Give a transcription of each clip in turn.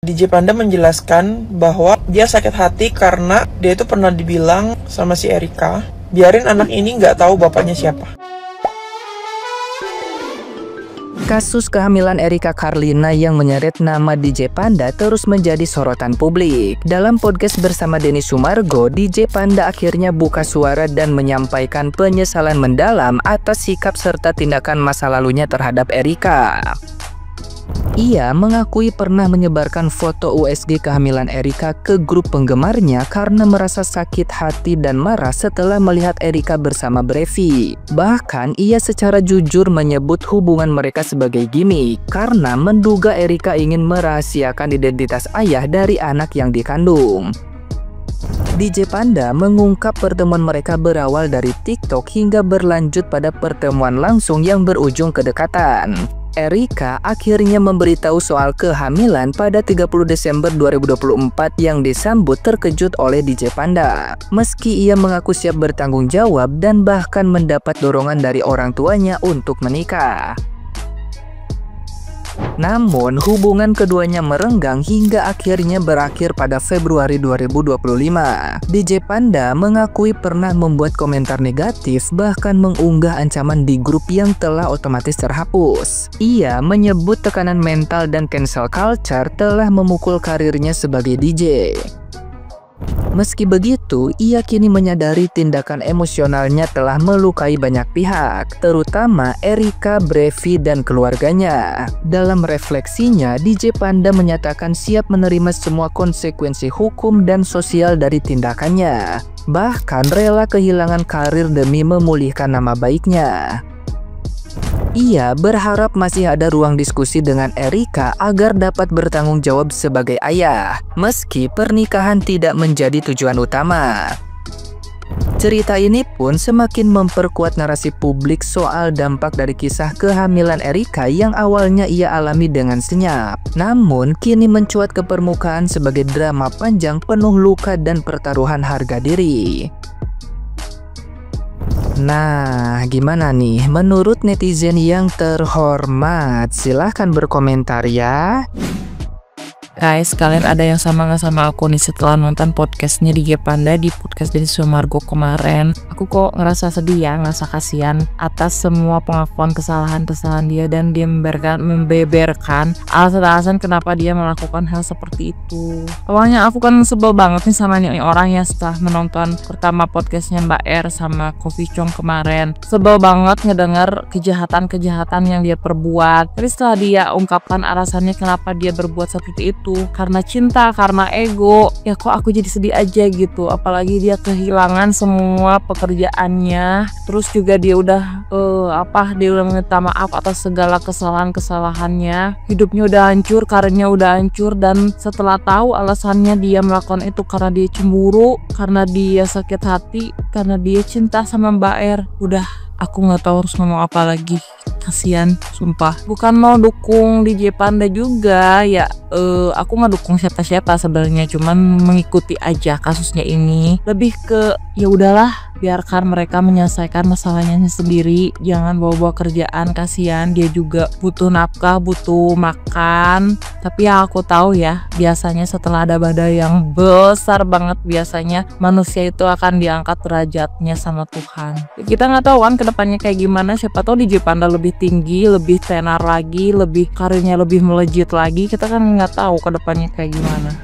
DJ Panda menjelaskan bahwa dia sakit hati karena dia itu pernah dibilang sama si Erika, biarin anak ini nggak tahu bapaknya siapa. Kasus kehamilan Erika Carlina yang menyeret nama DJ Panda terus menjadi sorotan publik. Dalam podcast bersama Denny Sumargo, DJ Panda akhirnya buka suara dan menyampaikan penyesalan mendalam atas sikap serta tindakan masa lalunya terhadap Erika. Ia mengakui pernah menyebarkan foto USG kehamilan Erika ke grup penggemarnya karena merasa sakit hati dan marah setelah melihat Erika bersama Brevi. Bahkan ia secara jujur menyebut hubungan mereka sebagai gimmick karena menduga Erika ingin merahasiakan identitas ayah dari anak yang dikandung. DJ Panda mengungkap pertemuan mereka berawal dari TikTok hingga berlanjut pada pertemuan langsung yang berujung kedekatan. Erika akhirnya memberitahu soal kehamilan pada 30 Desember 2024 yang disambut terkejut oleh DJ Panda. Meski ia mengaku siap bertanggung jawab dan bahkan mendapat dorongan dari orang tuanya untuk menikah. Namun, hubungan keduanya merenggang hingga akhirnya berakhir pada Februari 2025. DJ Panda mengakui pernah membuat komentar negatif, bahkan mengunggah ancaman di grup yang telah otomatis terhapus. Ia menyebut tekanan mental dan cancel culture telah memukul karirnya sebagai DJ. Meski begitu, ia kini menyadari tindakan emosionalnya telah melukai banyak pihak, terutama Erika, Brevi, dan keluarganya. Dalam refleksinya, DJ Panda menyatakan siap menerima semua konsekuensi hukum dan sosial dari tindakannya, bahkan rela kehilangan karir demi memulihkan nama baiknya. Ia berharap masih ada ruang diskusi dengan Erika agar dapat bertanggung jawab sebagai ayah, meski pernikahan tidak menjadi tujuan utama. Cerita ini pun semakin memperkuat narasi publik soal dampak dari kisah kehamilan Erika yang awalnya ia alami dengan senyap, namun kini mencuat ke permukaan sebagai drama panjang penuh luka dan pertaruhan harga diri. Nah, gimana nih menurut netizen yang terhormat? Silahkan berkomentar ya. Guys, kalian ada yang sama nggak sama aku nih setelah nonton podcastnya DJ Panda di podcast Denny Sumargo kemarin? Aku kok ngerasa sedih ya, ngerasa kasihan atas semua pengakuan kesalahan-kesalahan dia dan dia membeberkan alasan-alasan kenapa dia melakukan hal seperti itu. Awalnya aku kan sebel banget nih sama nih orang yang setelah menonton pertama podcastnya Mbak R sama Coffee Chong kemarin. Sebel banget ngedengar kejahatan-kejahatan yang dia perbuat. Tapi setelah dia ungkapkan alasannya kenapa dia berbuat seperti itu, karena cinta, karena ego, ya kok aku jadi sedih aja gitu. Apalagi dia kehilangan semua pekerjaannya, terus juga dia udah dia udah minta maaf atas segala kesalahan-kesalahannya. Hidupnya udah hancur, karirnya udah hancur, dan setelah tahu alasannya dia melakukan itu karena dia cemburu, karena dia sakit hati, karena dia cinta sama Mbak R. Udah, aku nggak tahu harus ngomong apa lagi. Kasian, sumpah. Bukan mau dukung DJ Panda juga ya, aku nggak dukung siapa-siapa sebenarnya, cuman mengikuti aja kasusnya ini. Lebih ke ya udahlah, biarkan mereka menyelesaikan masalahnya sendiri, jangan bawa-bawa kerjaan. Kasihan, dia juga butuh nafkah, butuh makan. Tapi ya aku tahu ya, biasanya setelah ada badai yang besar banget, biasanya manusia itu akan diangkat derajatnya sama Tuhan. Kita nggak tahu kan kedepannya kayak gimana, siapa tahu DJ Panda lebih tinggi, lebih tenar lagi, lebih karirnya lebih melejit lagi. Kita kan nggak tahu kedepannya kayak gimana.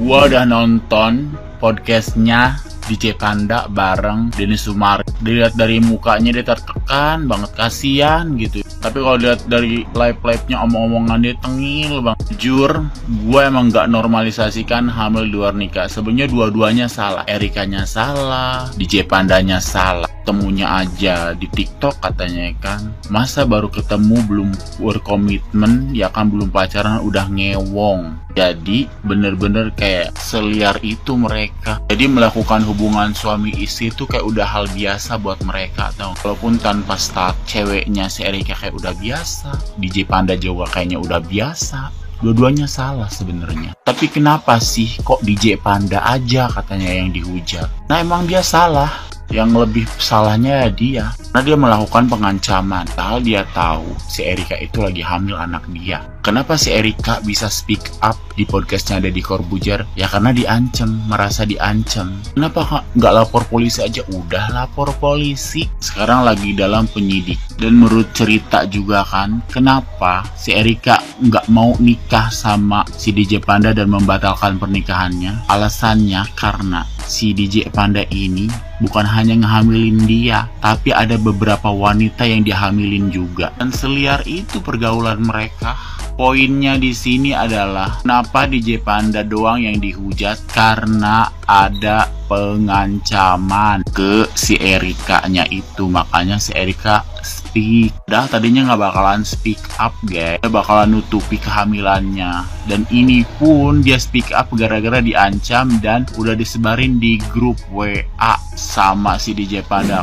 Gua udah nonton podcastnya DJ Panda bareng Denny Sumargo. Dilihat dari mukanya dia tertekan banget, kasihan gitu. Tapi kalau lihat dari live-nya omong-omongan dia tengil bang. Jujur, gue emang gak normalisasikan hamil di luar nikah. Sebenarnya dua-duanya salah. Erikanya salah, DJ Pandanya salah. Temunya aja di TikTok katanya kan. Masa baru ketemu belum berkomitmen, ya kan belum pacaran udah ngewong. Jadi bener-bener kayak seliar itu mereka. Jadi melakukan hubungan suami istri itu kayak udah hal biasa buat mereka tau. Walaupun tanpa start, ceweknya si Erika kayak udah biasa, DJ Panda juga kayaknya udah biasa. Dua-duanya salah sebenarnya. Tapi kenapa sih kok DJ Panda aja katanya yang dihujat? Nah emang dia salah. Yang lebih salahnya ya dia, karena dia melakukan pengancaman. Padahal dia tahu si Erika itu lagi hamil anak dia. Kenapa si Erika bisa speak up di podcastnya Deddy Corbuzier? Ya karena diancam, merasa diancam. Kenapa nggak lapor polisi aja? Udah lapor polisi. Sekarang lagi dalam penyidik. Dan menurut cerita juga kan, kenapa si Erika nggak mau nikah sama si DJ Panda dan membatalkan pernikahannya? Alasannya karena si DJ Panda ini bukan hanya ngehamilin dia, tapi ada beberapa wanita yang dihamilin juga. Dan seliar itu pergaulan mereka. Poinnya di sini adalah kenapa DJ Panda doang yang dihujat? Karena ada pengancaman ke si Erika-nya itu. Makanya si Erika speak. Tadinya nggak bakalan speak up guys, dia bakalan nutupi kehamilannya. Dan ini pun dia speak up gara-gara diancam dan udah disebarin di grup WA sama si DJ Panda.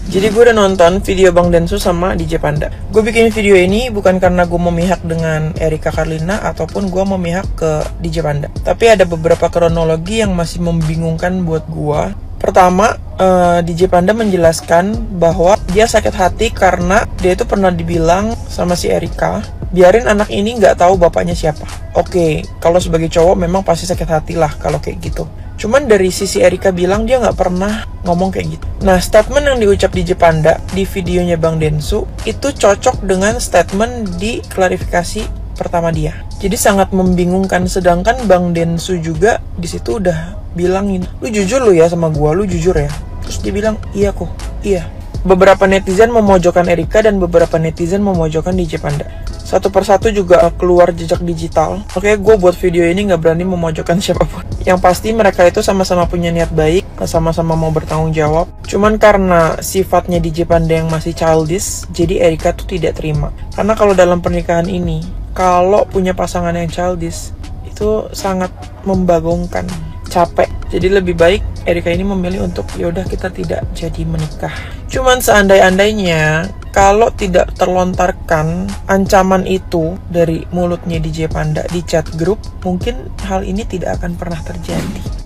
Jadi gue udah nonton video Bang Densu sama DJ Panda. Gue bikin video ini bukan karena gue memihak dengan Erika Carlina ataupun gue memihak ke DJ Panda. Tapi ada beberapa kronologi yang masih membingungkan buat gue. Pertama, DJ Panda menjelaskan bahwa dia sakit hati karena dia itu pernah dibilang sama si Erika, biarin anak ini nggak tahu bapaknya siapa. Oke, kalau sebagai cowok memang pasti sakit hati lah kalau kayak gitu. Cuman dari sisi Erika bilang dia nggak pernah ngomong kayak gitu. Nah, statement yang diucap DJ Panda di videonya Bang Densu itu cocok dengan statement di klarifikasi pertama dia. Jadi sangat membingungkan. Sedangkan Bang Densu juga di situ udah bilangin, lu jujur lu ya sama gua, lu jujur ya. Terus dia bilang, iya kok, iya. Beberapa netizen memojokkan Erika dan beberapa netizen memojokkan DJ Panda. Satu persatu juga keluar jejak digital. Oke, gue buat video ini nggak berani memojokkan siapapun. Yang pasti mereka itu sama-sama punya niat baik, sama-sama mau bertanggung jawab. Cuman karena sifatnya DJ Panda yang masih childish, jadi Erika tuh tidak terima. Karena kalau dalam pernikahan ini, kalau punya pasangan yang childish, itu sangat membagongkan, capek. Jadi lebih baik Erika ini memilih untuk yaudah kita tidak jadi menikah. Cuman seandai-andainya kalau tidak terlontarkan ancaman itu dari mulutnya DJ Panda di chat grup, mungkin hal ini tidak akan pernah terjadi.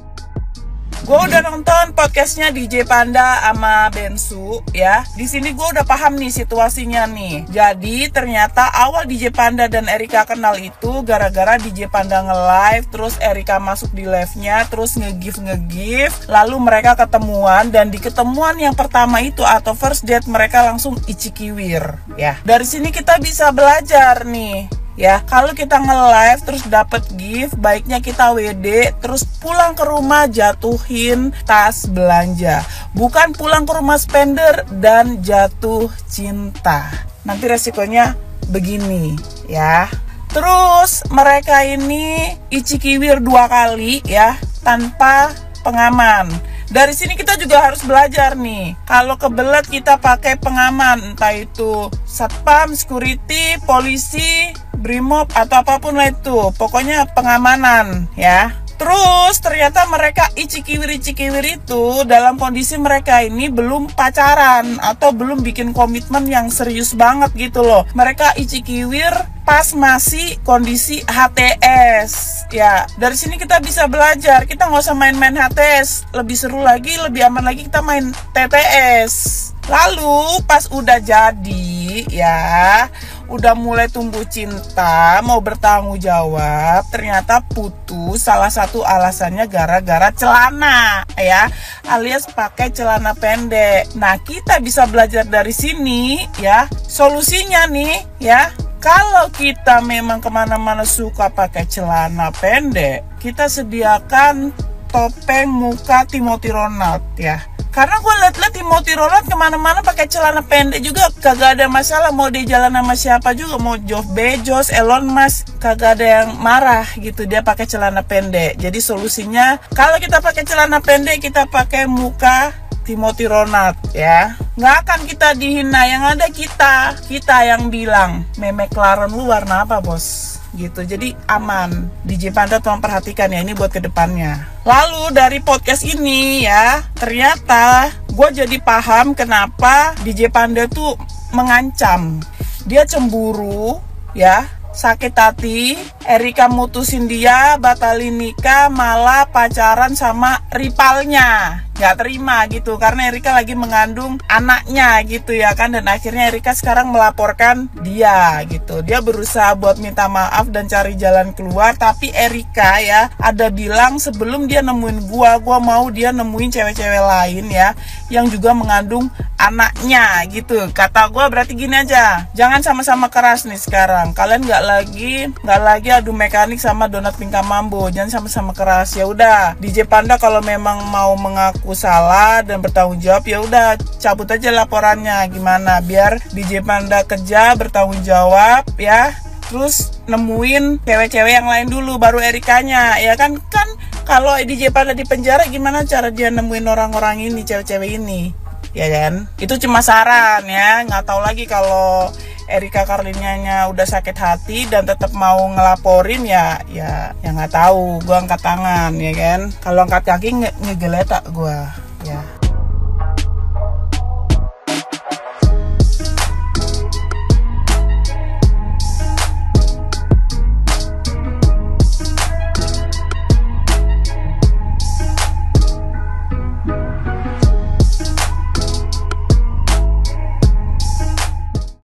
Gue udah nonton podcastnya DJ Panda sama Bensu ya. Di sini gue udah paham nih situasinya nih. Jadi ternyata awal DJ Panda dan Erika kenal itu gara-gara DJ Panda nge-live, terus Erika masuk di live-nya, terus nge-give, lalu mereka ketemuan, dan di ketemuan yang pertama itu atau first date mereka langsung icikiwir ya. Dari sini kita bisa belajar nih. Ya, kalau kita nge-live terus dapet gift, baiknya kita WD terus pulang ke rumah jatuhin tas belanja. Bukan pulang ke rumah spender dan jatuh cinta. Nanti resikonya begini ya. Terus mereka ini icikiwir 2 kali ya, tanpa pengaman. Dari sini kita juga harus belajar nih. Kalau kebelet kita pakai pengaman, entah itu satpam, security, polisi, brimob, atau apapun lah itu. Pokoknya pengamanan ya. Terus ternyata mereka icikiwir itu dalam kondisi mereka ini belum pacaran atau belum bikin komitmen yang serius banget gitu loh. Mereka icikiwir pas masih kondisi HTS ya. Dari sini kita bisa belajar, kita nggak usah main-main HTS, lebih seru lagi, lebih aman lagi kita main TTS. Lalu pas udah jadi ya, udah mulai tumbuh cinta, mau bertanggung jawab, ternyata putus. Salah satu alasannya gara-gara celana ya, alias pakai celana pendek. Nah, kita bisa belajar dari sini ya. Solusinya nih ya, kalau kita memang kemana-mana suka pakai celana pendek, kita sediakan topeng muka Timothy Ronald ya. Karena gue liat-liat Timothy Ronald kemana-mana pakai celana pendek juga, kagak ada masalah. Mau dia jalan sama siapa juga, mau Jeff Bezos, Elon Musk, kagak ada yang marah gitu dia pakai celana pendek. Jadi solusinya kalau kita pakai celana pendek, kita pakai muka Timothy Ronald ya. Nggak akan kita dihina, yang ada kita yang bilang, memek Claren lu warna apa bos? Gitu, jadi aman. DJ Panda tolong perhatikan ya, ini buat kedepannya. Lalu dari podcast ini ya, ternyata gue jadi paham kenapa DJ Panda tuh mengancam. Dia cemburu ya, sakit hati, Erika mutusin dia, batalin nikah, malah pacaran sama rivalnya. nggak terima gitu, karena Erika lagi mengandung anaknya gitu ya kan. Dan akhirnya Erika sekarang melaporkan dia gitu. Dia berusaha buat minta maaf dan cari jalan keluar, tapi Erika ya ada bilang sebelum dia nemuin gua mau dia nemuin cewek-cewek lain ya yang juga mengandung anaknya gitu. Kata gua berarti gini aja, jangan sama-sama keras nih sekarang. Kalian nggak lagi adu mekanik sama Donat Pingka Mambo, jangan sama-sama keras. Ya udah, DJ Panda kalau memang mau mengaku salah dan bertanggung jawab, ya udah cabut aja laporannya. Gimana biar DJ Panda kerja bertanggung jawab ya, terus nemuin cewek-cewek yang lain dulu baru Erikanya ya kan. Kalau DJ Panda di penjara gimana cara dia nemuin orang-orang ini, cewek-cewek ini ya kan. Itu cuma saran ya, nggak tahu lagi kalau Erika Carlinanya udah sakit hati dan tetap mau ngelaporin ya nggak tahu. Gua angkat tangan ya kan, kalau angkat kaki ngegeletak gua ya.